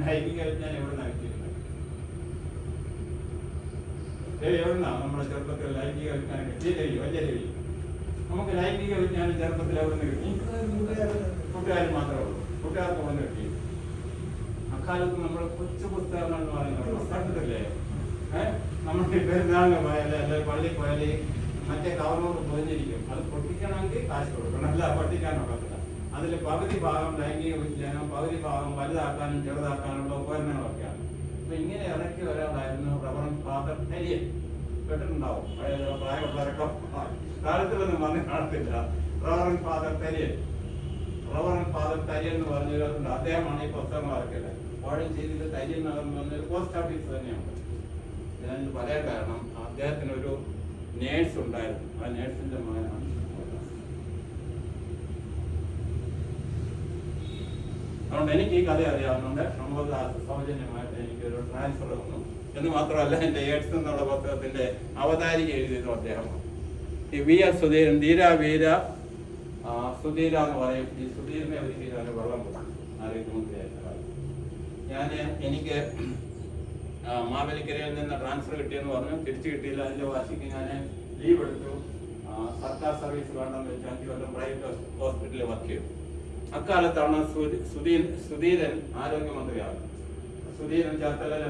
ലൈംഗിക വിജ്ഞാനം എവിടെ നടത്തിയിരുന്നത്? എവിടുന്നാ നമ്മുടെ ചെറുപ്പത്തിൽ ലൈംഗിക വിജ്ഞാനം കിട്ടിയില്ലേ? വലിയ രവി, നമുക്ക് ലൈംഗിക വിജ്ഞാനം ചെറുപ്പത്തിൽ എവിടെ നിന്ന് കിട്ടി? കൂട്ടുകാരൻ മാത്രമേ ഉള്ളൂ, കൂട്ടുകാർക്ക് വന്ന് കിട്ടി. അക്കാലത്ത് നമ്മൾ കൊച്ചു പുസ്തകങ്ങൾ എന്ന് പറയുന്നത് കണ്ടിട്ടില്ലേ? നമ്മുടെ പെരുന്നാളിന് പോയാൽ അല്ലെങ്കിൽ പള്ളിയിൽ പോയാൽ മറ്റേ കവറിനോട് പൊതിഞ്ഞിരിക്കും. അത് പൊട്ടിക്കണമെങ്കിൽ കാശ് കൊടുക്കണം, അല്ല പൊട്ടിക്കാനൊക്കത്തില്ല. അതിൽ പകുതി ഭാഗം ലൈംഗിക വിജ്ഞാനം, പകുതി ഭാഗം വലുതാക്കാനും ചെറുതാക്കാനുള്ള ഉപകരണങ്ങളൊക്കെയാണ്. അപ്പൊ ഇങ്ങനെ ഇറക്കി ഒരാളായിരുന്നു റവറൻഡ് ഫാദർ ടെരിയൻ. കേട്ടിട്ടുണ്ടാവും, പ്രായമുള്ളവരൊക്കെ കാലത്തിലൊന്നും വന്ന് കാണത്തില്ല. റവറൻഡ് ഫാദർ ടെരിയൻ എന്ന് പറഞ്ഞിട്ടുണ്ട്. അദ്ദേഹമാണ് ഈ പുസ്തകം ഇറക്കിയത്. കോഴം ചെയ്തിട്ട് തയ്യൽ നഗർ എന്ന് പറഞ്ഞൊരു പോസ്റ്റ് ഓഫീസ് തന്നെയുണ്ട്. ഞാനിത് പറയാൻ കാരണം അദ്ദേഹത്തിനൊരു നേഴ്സ് ഉണ്ടായിരുന്നു. ആ നേഴ്സിന്റെ മകനാണ്. അതുകൊണ്ട് എനിക്ക് ഈ കഥ അറിയാവുന്നുണ്ട്. ഷൺമുഖദാസ് സൗജന്യമായിട്ട് എനിക്കൊരു ട്രാൻസ്ഫർ തന്നു. എന്ന് മാത്രമല്ല, എൻ്റെ എയ്ഡ്സ് എന്നുള്ള പുസ്തകത്തിന്റെ അവതാരിക എഴുതിയതും അദ്ദേഹമാണ്. ഈ വി.എസ്. സുധീരൻ, ധീര സുധീര എന്ന് പറയും. ഈ സുധീരനെ ഒരിക്കലും വെള്ളം കൊടുക്കും ആരോഗ്യമന്ത്രിയായിട്ട്. എനിക്ക് മാവേലിക്കരയിൽ നിന്ന് ട്രാൻസ്ഫർ കിട്ടിയെന്ന് പറഞ്ഞു. തിരിച്ചു കിട്ടിയില്ല. അതിന്റെ വാശിക്ക് ഞാൻ ലീവ് എടുത്തു. സർക്കാർ സർവീസ് വേണ്ടെന്ന് വെച്ചാൽ 5 കൊല്ലം പ്രൈവറ്റ് ഹോസ്പിറ്റലിൽ വർക്ക് ചെയ്തു. അക്കാലത്താണ് സുധീരൻ ആരോഗ്യമന്ത്രിയാകുന്നത്. സുധീരൻ ചേർത്തലയിലെ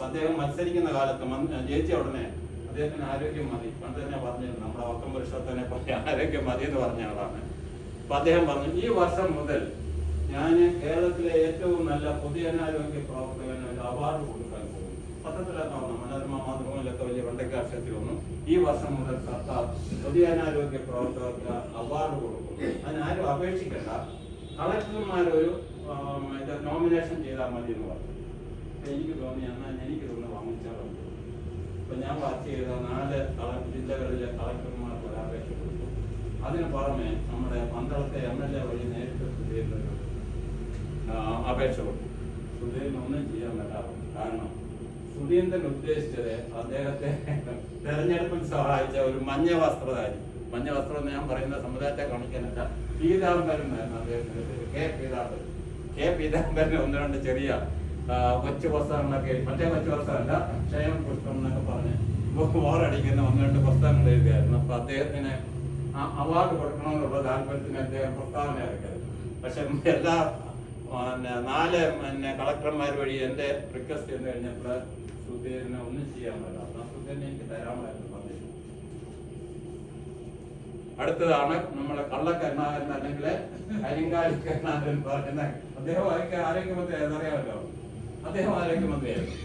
അദ്ദേഹം മത്സരിക്കുന്ന കാലത്ത് ജയിച്ച ഉടനെ അദ്ദേഹത്തിന് ആരോഗ്യം മതി. പണ്ട് തന്നെ പറഞ്ഞിരുന്നു, നമ്മുടെ വക്കം പുരുഷത്തിനെ പോലെ ആരോഗ്യം മതി എന്ന് പറഞ്ഞ ആളാണ്. അപ്പൊ അദ്ദേഹം പറഞ്ഞു, ഈ വർഷം മുതൽ ഞാൻ കേരളത്തിലെ ഏറ്റവും നല്ല പൊതുജനാരോഗ്യ പ്രവർത്തകന് ഒരു അവാർഡ് കൊടുക്കാൻ പോകും. പത്രത്തിലൊക്കെ വന്നു, മനോരമ മാതൃഭൂമിയിലൊക്കെ വലിയ പണ്ടക്കാശത്തിൽ വന്നു. ഈ വർഷം മുതൽ സർക്കാർ പൊതുജനാരോഗ്യ പ്രവർത്തകർക്ക് അവാർഡ് കൊടുക്കും. അതിനാരും അപേക്ഷിക്കേണ്ട, കളക്ടർമാരൊരു നോമിനേഷൻ ചെയ്താൽ മതി എന്ന് പറഞ്ഞു. എനിക്ക് തോന്നി എന്നാൽ എനിക്കിതൊന്ന് വാങ്ങിച്ചാൽ. അപ്പൊ ഞാൻ വർക്ക് ചെയ്ത 4 ജില്ലകളിലെ കളക്ടർമാർക്ക് ഒരു അപേക്ഷ കൊടുത്തു. അതിന് പുറമെ നമ്മുടെ പന്തളത്തെ MLA വഴി നേരിട്ട് സുധീരനൊരു അപേക്ഷ കൊടുത്തു. സുധീരനൊന്നും ചെയ്യാൻ പറ്റാറുണ്ട്. കാരണം സുധീരൻ ഉദ്ദേശിച്ചത് അദ്ദേഹത്തെ തെരഞ്ഞെടുപ്പിൽ സഹായിച്ച ഒരു മഞ്ഞ വസ്ത്രം എന്ന് ഞാൻ പറയുന്ന സമുദായത്തെ കാണിക്കാനല്ല, പീതാംബരൻ എന്നായിരുന്നു അദ്ദേഹത്തിന് പേര്. കെ പീതാംബരന് 1-2 ചെറിയ കൊച്ചു പുസ്തകങ്ങളൊക്കെ, മറ്റേ കൊച്ചു പുസ്തകമല്ല, ക്ഷയം പുസ്തകം എന്നൊക്കെ പറഞ്ഞ് ബോറടിക്കുന്ന 1-2 പുസ്തകങ്ങൾ എഴുതിയായിരുന്നു. അപ്പൊ അദ്ദേഹത്തിന് അവാർഡ് കൊടുക്കണമെന്നുള്ള താല്പര്യത്തിന് അദ്ദേഹം പ്രസ്താവന ഇറക്കരുത്. പക്ഷെ എല്ലാ 4 കളക്ടർമാർ വഴി എന്റെ റിക്വസ്റ്റ് ചെയ്ത് കഴിഞ്ഞപ്പോൾ സുധീരനെ ഒന്നും ചെയ്യാൻ പറ്റില്ല. സുധീരനെ എനിക്ക് തരാമായിരുന്നു പറഞ്ഞു. അടുത്തതാണ് നമ്മളെ കള്ളക്കരുണാകരൻ അല്ലെങ്കിൽ കരിങ്കാലി കരുണാകരൻ പറയുന്ന അദ്ദേഹം ആരോഗ്യമന്ത്രി അറിയാമല്ലോ. അദ്ദേഹം ആരോഗ്യമന്ത്രിയായിരുന്നു.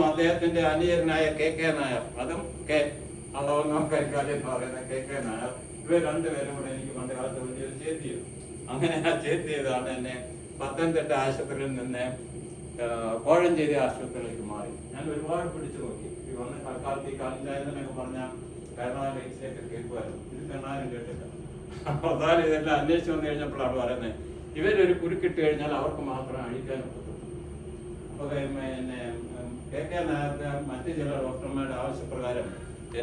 അദ്ദേഹത്തിന്റെ അനുചരനായ KK നായർ, അതും അളവന്നോ കരിങ്കാലി എന്ന് പറയുന്ന KK നായർ, ഇവർ 2 പേരും കൂടെ എനിക്ക് പണ്ട് കാലത്ത് വലിയൊരു ചേർത്ത് ചെയ്തു. അങ്ങനെ ആ ചേർത്ത് ചെയ്താണ് എന്നെ പത്തനംതിട്ട ആശുപത്രിയിൽ നിന്ന് കോഴഞ്ചേരി ആശുപത്രിയിലേക്ക് മാറി. ഞാൻ ഒരുപാട് പിടിച്ചു നോക്കി. വന്ന് തൽക്കാലത്ത് ഈ കാലിൻഡായെന്നൊക്കെ പറഞ്ഞാൽ കരുണാകരൻ എക്സിലേക്ക് കേൾക്കുമായിരുന്നു. ഇത് കരുണാകരൻ കേട്ടില്ല. അവസാനം ഇതെല്ലാം അന്വേഷിച്ച് വന്നു കഴിഞ്ഞപ്പോഴാണ് പറയുന്നത്, ഇവരൊരു കുരുക്കിട്ട് കഴിഞ്ഞാൽ അവർക്ക് മാത്രമേ അഴിക്കാൻ ഒക്കത്തുള്ളൂ. അപ്പൊ KK നായർക്ക് മറ്റു ചില ഡോക്ടർമാരുടെ ആവശ്യപ്രകാരം